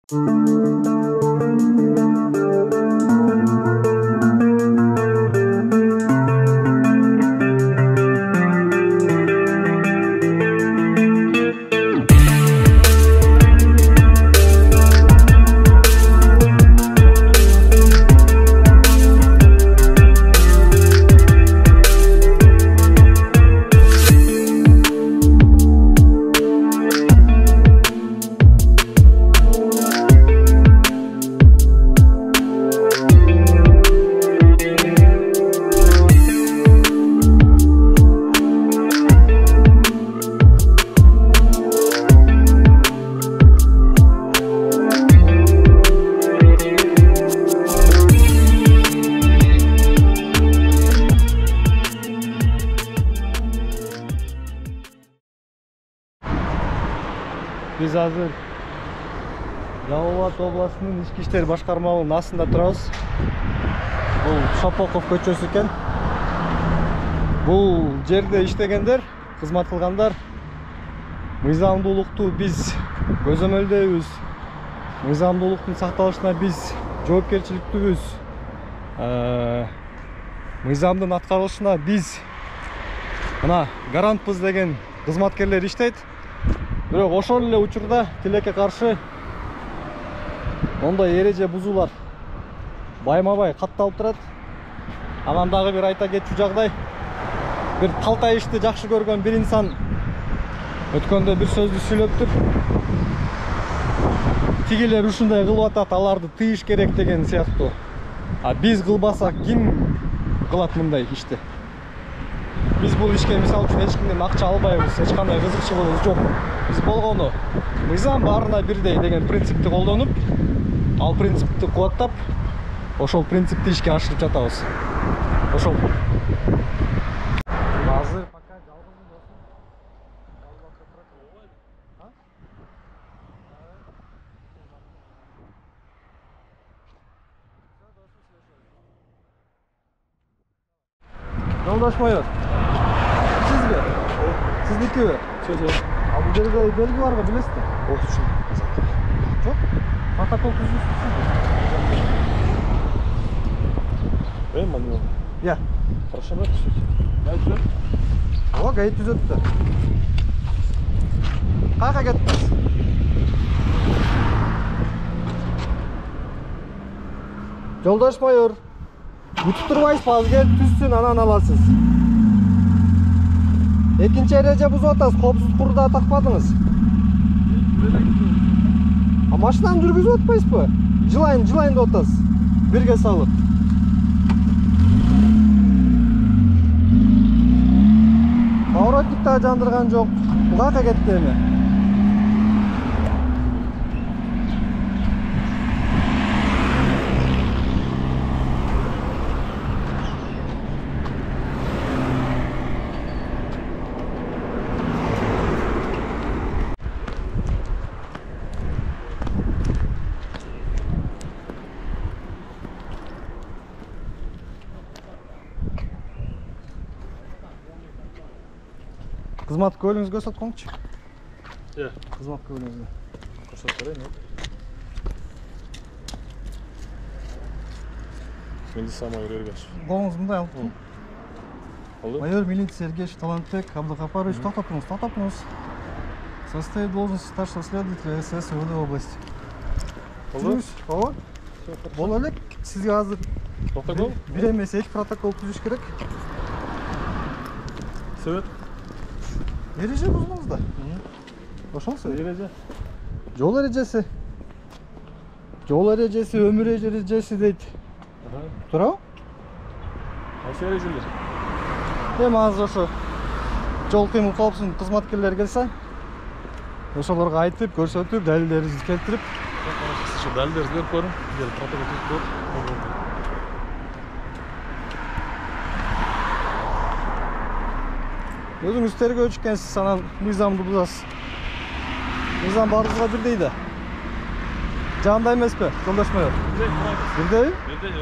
Biz hazır Жалал-Абад областынын ички иштер башкармалыгынын астында турабыз. Бул Шапоков көчөсү экен. Бул жерде иштегендер, кызмат кылгандар мыйзамдуулукту биз көзөмөлдөйбүз. Мыйзамдуулуктун сакталышына биз жоопкерчиликтүүбүз. Мыйзамдын аткарылышына биз мына гарантпыз деген кызматкерлер иштейт. Бирок ошол эле учурда тилекке каршы ондай эреже бузуулар байма-бай катталып турат. Анан дагы бир айта кетчү жагдай, бир талтай ишти жакшы көргөн бир инсан өткөндө бир сөздү сүйлөптүр. Тигилер ушундай кылып атат, аларды тыйыш керек деген сыяктуу. А биз кылбасак ким кылат мындай ишти? Биз бул ишке мисалы үчүн эч кимден акча албайбыз, эч кандай кызыкчылыгыбыз жок. Биз болгону мыйзам баарына бирдей деген принципти колдонуп, ал принципти кубаттап, ошол принципти ишке ашырып жатабыз. Ошол. Азыр пока жалгызым болсун. Жолдош майор. Сизби? Сизникиби? А бул жерде белги барбы, билесизби? Окуучу. Жок? Протокол түзүлсүн. Маnuel. Я. Хорошо, да? Дальше. О, гаит түзөттү. Кайга кеттиңиз? Жолдош майор. Күтүп турбайсызбы, азыр келип түзсүн, анан аласыз. Экинчи эреже бузуп атасыз, коопсуз курда такпадыңыз. А машинаны жүргүзүп атпайсызбы? Жылайын деп атасыз. Бирге салып. Поворотник да жандырган жок. Кайга кетти эми? Кызмат көлүңүзгө көрсөткөнчү. Кызмат көлүңүзгө. Көрсөтөт берейин. Милиция майор Ергашев. Колуңуз мындай алып. Майор милиции Ергашев Талантбек Абдыкапарович, токтотуңуз. Состоит должность старшего следователя СС УВД области. Ооба. Боло элек, сизге азыр протокол? Бир эмес, 2 протокол түзүш керек. Себеп? Ереже бұздыңыз да. Ошонсу? Ереже. Жол ережесі. Жол ережесі, өмір ережесі дейді. Турабы? Кайсы ережелер? Эми азыр ошо жол кыймыл коопсуздук кызматкерлери келсе, ошолорго айтып, көрсөтүп, далилдерди келтирип, Ошо далилдерди берип көрүң. Бир протокол түзүп көр. өзүңүз тергөөчү экенсиз, анан мыйзамды бузасыз. Мыйзам баарыбызга бирдей да. Жагандай эмеспи, жолдош майор? Бирдейби? Бирдей.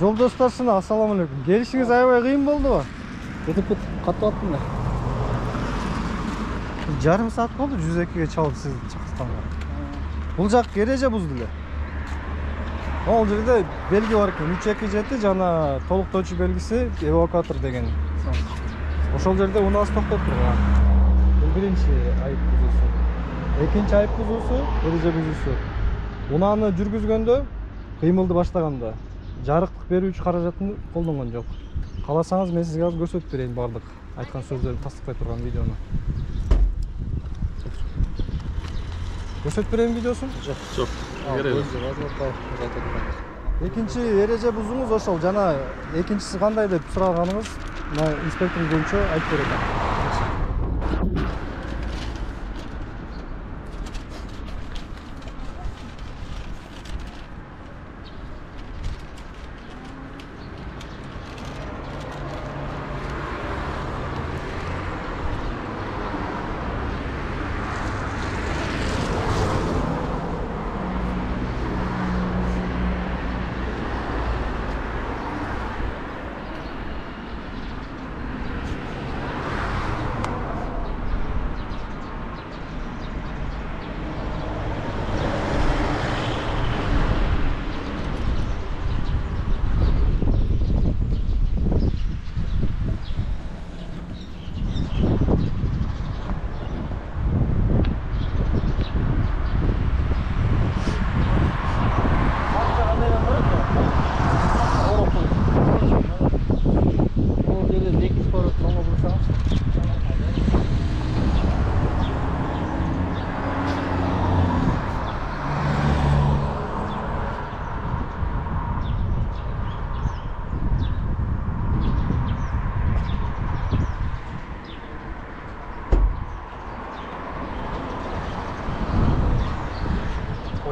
Жолдоштар, ассаламу алейкум. Келишиңиz аябай кыйын болдубу? Кетип катып аттым да. Жарым саат болду 102ге чалып сиз чакыртканга. Бул жак эреже бузду эле. Ол жерде белги бар экен. 327 жана толуктоочу белгиси эвакуатор деген. Ошол жерде унаас токтоп турган. Бул биринчи айып бузуусу. Экинчи айып бузуусу эреже бузуусу. Унааны жүргүзгөндө кыймылды баштаганда жарыктык берүүчү каражатын колдонгон жок. Кааласаңыз мен сизге азыр көрсөтүп берейин бардык айткан сөздөрдү тастыкпай турган видеону. Көрсөтүп берейин видеосун? Жок. Керек. Экинчи эреже бузуңуз ошол жана экинчиси кандай деп сураганыңыз мына инспектор көбүнчө айтып берет.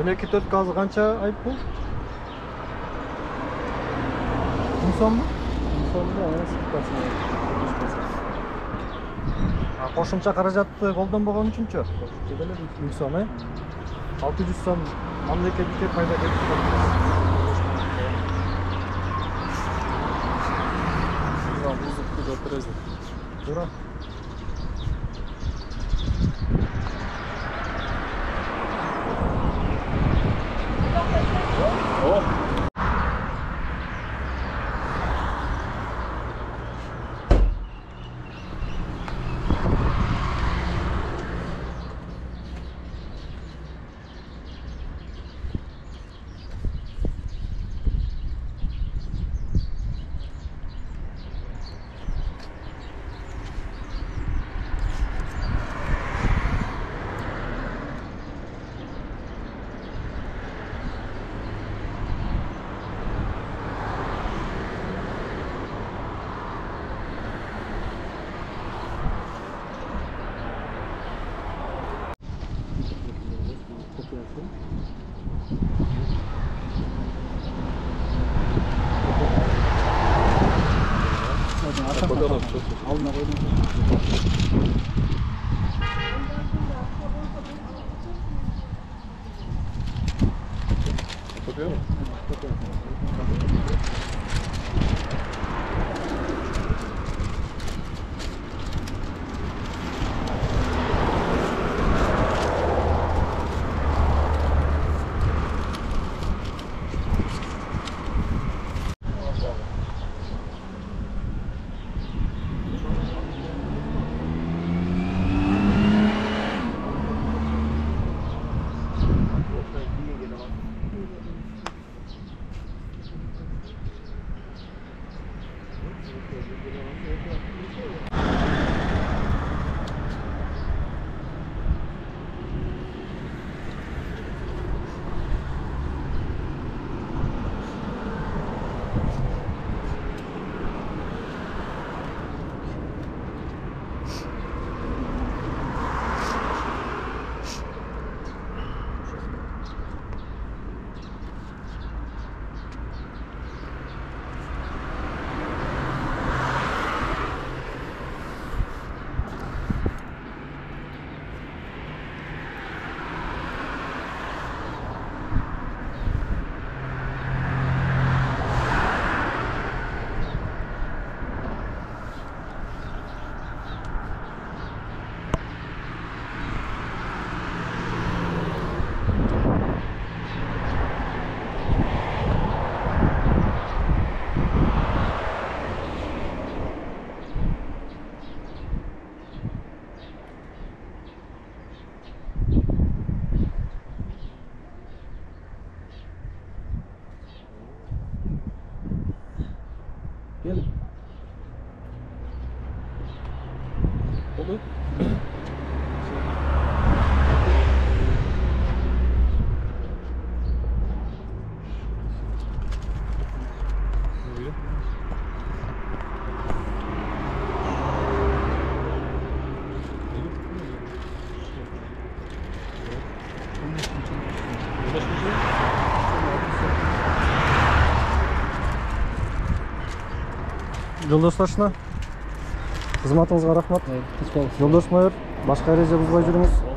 Öneki 4 gazı kança ayıp bu? Son mu? Sonunda ana sıkıntısına. Qo'shimcha xarajatni qo'ldan üçüncü. Kedelim. So'm, 600 so'm mamlakatga foyda kelib chiqadi. Вам музыку затрезать. To'g'ri. О! Aldına koydum. Kopya mı? Oldu. Buyurun. Жолдоштошуна кызматыңызга рахмат. Кыз болуп. Жолдош майор, башка эреже бузбай жүрүңүз.